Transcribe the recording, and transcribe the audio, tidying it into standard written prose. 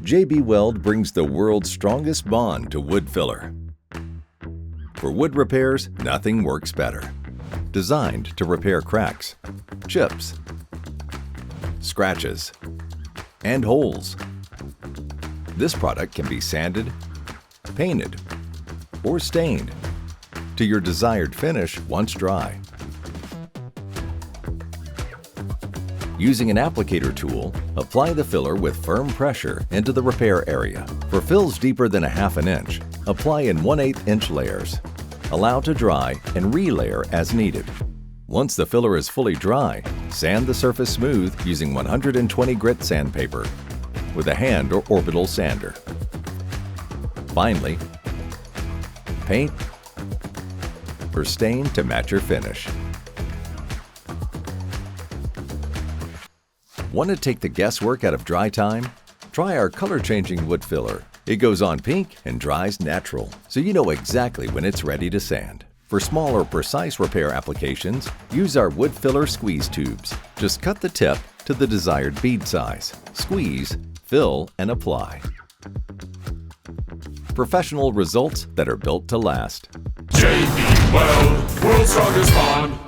J-B Weld brings the world's strongest bond to wood filler. For wood repairs, nothing works better. Designed to repair cracks, chips, scratches, and holes. This product can be sanded, painted, or stained to your desired finish once dry. Using an applicator tool, apply the filler with firm pressure into the repair area. For fills deeper than 1/2 inch, apply in 1/8 inch layers. Allow to dry and relayer as needed. Once the filler is fully dry, sand the surface smooth using 120 grit sandpaper with a hand or orbital sander. Finally, paint or stain to match your finish. Want to take the guesswork out of dry time? Try our color-changing wood filler. It goes on pink and dries natural, so you know exactly when it's ready to sand. For smaller, precise repair applications, use our wood filler squeeze tubes. Just cut the tip to the desired bead size. Squeeze, fill, and apply. Professional results that are built to last. J-B Weld, world's strongest bond.